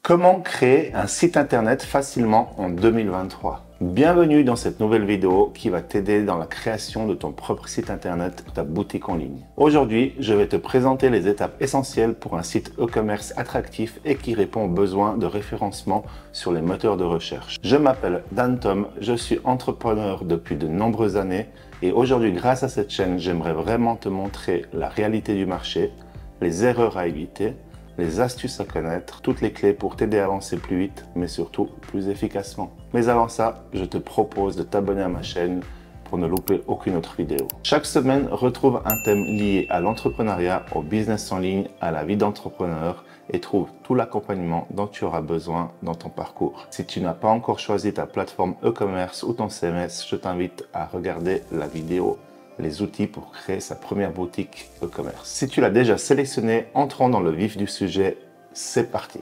Comment créer un site internet facilement en 2023? Bienvenue dans cette nouvelle vidéo qui va t'aider dans la création de ton propre site internet ou ta boutique en ligne. Aujourd'hui, je vais te présenter les étapes essentielles pour un site e-commerce attractif et qui répond aux besoins de référencement sur les moteurs de recherche. Je m'appelle Dan Tom, je suis entrepreneur depuis de nombreuses années et aujourd'hui, grâce à cette chaîne, j'aimerais vraiment te montrer la réalité du marché, les erreurs à éviter, les astuces à connaître, toutes les clés pour t'aider à avancer plus vite, mais surtout plus efficacement. Mais avant ça, je te propose de t'abonner à ma chaîne pour ne louper aucune autre vidéo. Chaque semaine, retrouve un thème lié à l'entrepreneuriat, au business en ligne, à la vie d'entrepreneur et trouve tout l'accompagnement dont tu auras besoin dans ton parcours. Si tu n'as pas encore choisi ta plateforme e-commerce ou ton CMS, je t'invite à regarder la vidéo les outils pour créer sa première boutique e-commerce. Si tu l'as déjà sélectionné, entrons dans le vif du sujet, c'est parti.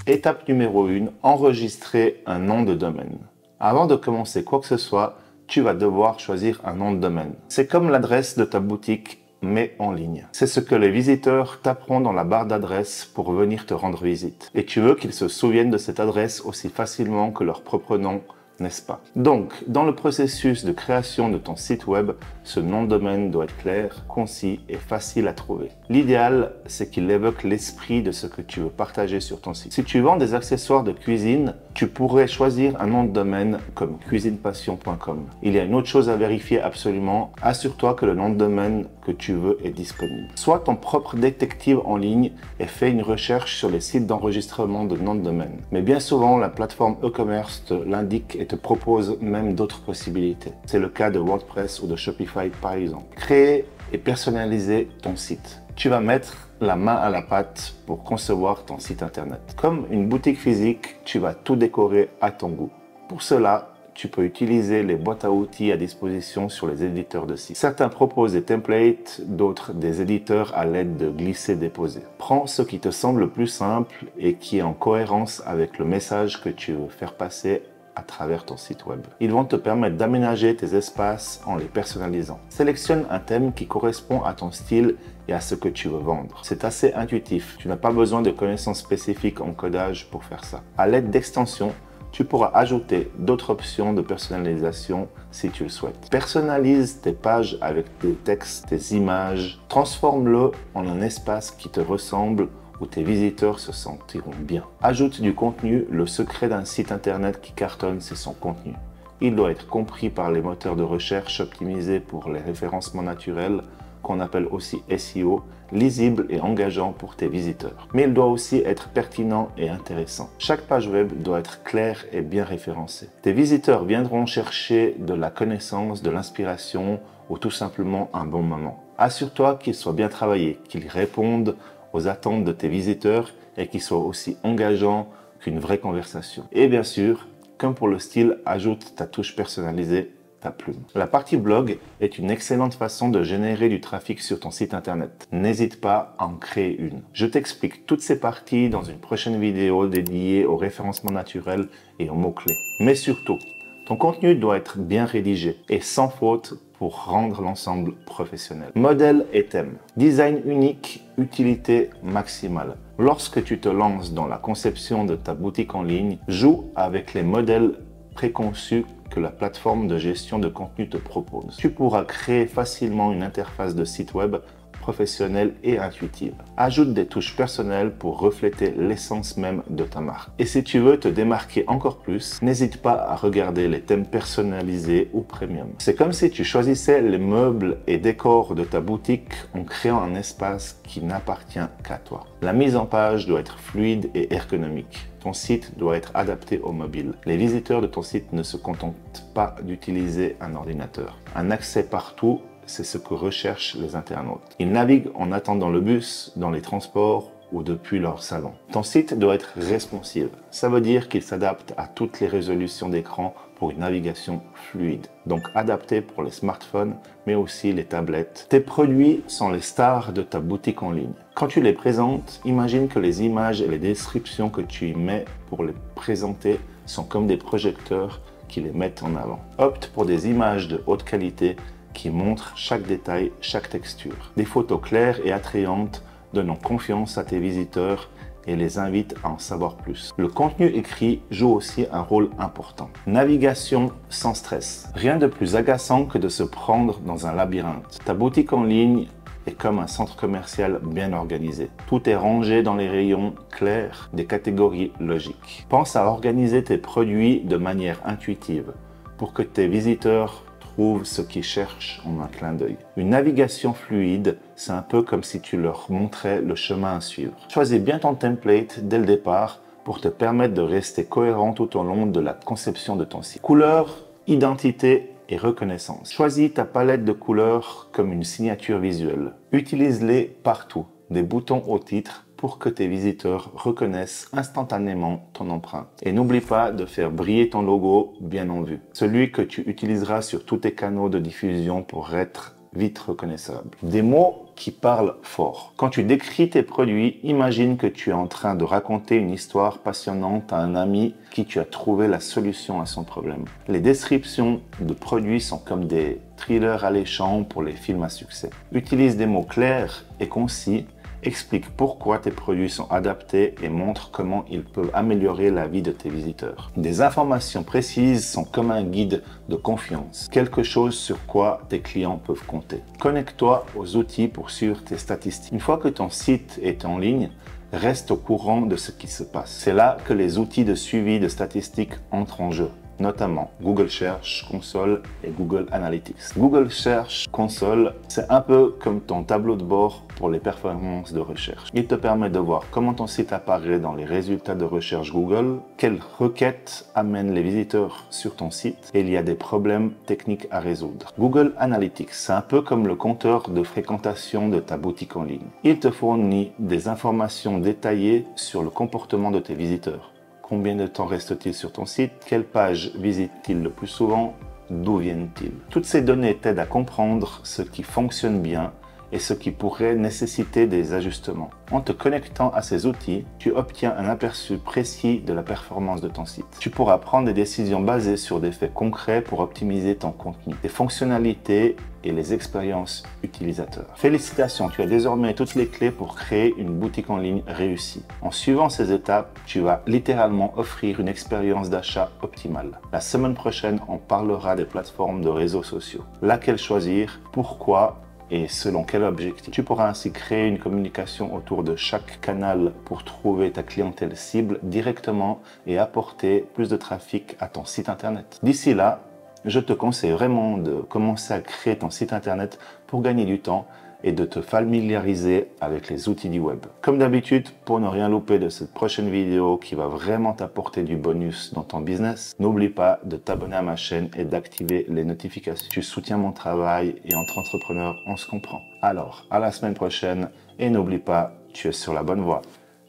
Étape numéro 1, enregistrer un nom de domaine. Avant de commencer quoi que ce soit, tu vas devoir choisir un nom de domaine. C'est comme l'adresse de ta boutique, mais en ligne. C'est ce que les visiteurs taperont dans la barre d'adresse pour venir te rendre visite. Et tu veux qu'ils se souviennent de cette adresse aussi facilement que leur propre nom, n'est-ce pas? Donc, dans le processus de création de ton site web, ce nom de domaine doit être clair, concis et facile à trouver. L'idéal, c'est qu'il évoque l'esprit de ce que tu veux partager sur ton site. Si tu vends des accessoires de cuisine, tu pourrais choisir un nom de domaine comme cuisinepassion.com. Il y a une autre chose à vérifier absolument. Assure-toi que le nom de domaine que tu veux est disponible. Sois ton propre détective en ligne et fais une recherche sur les sites d'enregistrement de nom de domaine. Mais bien souvent, la plateforme e-commerce te l'indique et te propose même d'autres possibilités. C'est le cas de WordPress ou de Shopify par exemple. Créer et personnaliser ton site. Tu vas mettre la main à la pâte pour concevoir ton site internet. Comme une boutique physique, tu vas tout décorer à ton goût. Pour cela, tu peux utiliser les boîtes à outils à disposition sur les éditeurs de sites. Certains proposent des templates, d'autres des éditeurs à l'aide de glisser-déposer. Prends ce qui te semble le plus simple et qui est en cohérence avec le message que tu veux faire passer à travers ton site web. Ils vont te permettre d'aménager tes espaces en les personnalisant. Sélectionne un thème qui correspond à ton style et à ce que tu veux vendre. C'est assez intuitif. Tu n'as pas besoin de connaissances spécifiques en codage pour faire ça. À l'aide d'extensions, tu pourras ajouter d'autres options de personnalisation si tu le souhaites. Personnalise tes pages avec tes textes, tes images. Transforme-le en un espace qui te ressemble où tes visiteurs se sentiront bien. Ajoute du contenu. Le secret d'un site internet qui cartonne, c'est son contenu. Il doit être compris par les moteurs de recherche optimisés pour les référencements naturels, qu'on appelle aussi SEO, lisible et engageant pour tes visiteurs. Mais il doit aussi être pertinent et intéressant. Chaque page web doit être claire et bien référencée. Tes visiteurs viendront chercher de la connaissance, de l'inspiration ou tout simplement un bon moment. Assure-toi qu'il soit bien travaillé, qu'il réponde aux attentes de tes visiteurs et qu'il soit aussi engageant qu'une vraie conversation. Et bien sûr, comme pour le style, ajoute ta touche personnalisée, ta plume. La partie blog est une excellente façon de générer du trafic sur ton site internet. N'hésite pas à en créer une. Je t'explique toutes ces parties dans une prochaine vidéo dédiée au référencement naturel et aux mots-clés. Mais surtout, ton contenu doit être bien rédigé et sans faute pour rendre l'ensemble professionnel. Modèle et thème. Design unique, utilité maximale. Lorsque tu te lances dans la conception de ta boutique en ligne, joue avec les modèles préconçus que la plateforme de gestion de contenu te propose. Tu pourras créer facilement une interface de site web professionnelle et intuitive. Ajoute des touches personnelles pour refléter l'essence même de ta marque. Et si tu veux te démarquer encore plus, n'hésite pas à regarder les thèmes personnalisés ou premium. C'est comme si tu choisissais les meubles et décors de ta boutique en créant un espace qui n'appartient qu'à toi. La mise en page doit être fluide et ergonomique. Ton site doit être adapté au mobile. Les visiteurs de ton site ne se contentent pas d'utiliser un ordinateur. Un accès partout, c'est ce que recherchent les internautes. Ils naviguent en attendant le bus, dans les transports ou depuis leur salon. Ton site doit être responsive. Ça veut dire qu'il s'adapte à toutes les résolutions d'écran pour une navigation fluide. Donc adapté pour les smartphones, mais aussi les tablettes. Tes produits sont les stars de ta boutique en ligne. Quand tu les présentes, imagine que les images et les descriptions que tu y mets pour les présenter sont comme des projecteurs qui les mettent en avant. Opte pour des images de haute qualité qui montrent chaque détail, chaque texture. Des photos claires et attrayantes donnant confiance à tes visiteurs et les invitent à en savoir plus. Le contenu écrit joue aussi un rôle important. Navigation sans stress. Rien de plus agaçant que de se prendre dans un labyrinthe. Ta boutique en ligne est comme un centre commercial bien organisé. Tout est rangé dans les rayons clairs, des catégories logiques. Pense à organiser tes produits de manière intuitive pour que tes visiteurs trouvent ce qu'ils cherchent en un clin d'œil. Une navigation fluide, c'est un peu comme si tu leur montrais le chemin à suivre. Choisis bien ton template dès le départ pour te permettre de rester cohérent tout au long de la conception de ton site. Couleur, identité et reconnaissance. Choisis ta palette de couleurs comme une signature visuelle. Utilise-les partout, des boutons au titre, pour que tes visiteurs reconnaissent instantanément ton empreinte. Et n'oublie pas de faire briller ton logo bien en vue, celui que tu utiliseras sur tous tes canaux de diffusion pour être vite reconnaissable. Des mots qui parlent fort. Quand tu décris tes produits, imagine que tu es en train de raconter une histoire passionnante à un ami qui tu as trouvé la solution à son problème. Les descriptions de produits sont comme des thrillers alléchants pour les films à succès. Utilise des mots clairs et concis. Explique pourquoi tes produits sont adaptés et montre comment ils peuvent améliorer la vie de tes visiteurs. Des informations précises sont comme un guide de confiance, quelque chose sur quoi tes clients peuvent compter. Connecte-toi aux outils pour suivre tes statistiques. Une fois que ton site est en ligne, reste au courant de ce qui se passe. C'est là que les outils de suivi de statistiques entrent en jeu, notamment Google Search Console et Google Analytics. Google Search Console, c'est un peu comme ton tableau de bord pour les performances de recherche. Il te permet de voir comment ton site apparaît dans les résultats de recherche Google, quelles requêtes amènent les visiteurs sur ton site et il y a des problèmes techniques à résoudre. Google Analytics, c'est un peu comme le compteur de fréquentation de ta boutique en ligne. Il te fournit des informations détaillées sur le comportement de tes visiteurs. Combien de temps reste-t-il sur ton site? Quelle page visite-t-il le plus souvent? D'où viennent-ils? Toutes ces données t'aident à comprendre ce qui fonctionne bien et ce qui pourrait nécessiter des ajustements. En te connectant à ces outils, tu obtiens un aperçu précis de la performance de ton site. Tu pourras prendre des décisions basées sur des faits concrets pour optimiser ton contenu, tes fonctionnalités et les expériences utilisateurs. Félicitations, tu as désormais toutes les clés pour créer une boutique en ligne réussie. En suivant ces étapes, tu vas littéralement offrir une expérience d'achat optimale. La semaine prochaine, on parlera des plateformes de réseaux sociaux. Laquelle choisir, pourquoi et selon quel objectif. Tu pourras ainsi créer une communication autour de chaque canal pour trouver ta clientèle cible directement et apporter plus de trafic à ton site internet. D'ici là, je te conseille vraiment de commencer à créer ton site internet pour gagner du temps et de te familiariser avec les outils du web. Comme d'habitude, pour ne rien louper de cette prochaine vidéo qui va vraiment t'apporter du bonus dans ton business, n'oublie pas de t'abonner à ma chaîne et d'activer les notifications. Tu soutiens mon travail et entre entrepreneurs, on se comprend. Alors, à la semaine prochaine et n'oublie pas, tu es sur la bonne voie.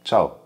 Ciao!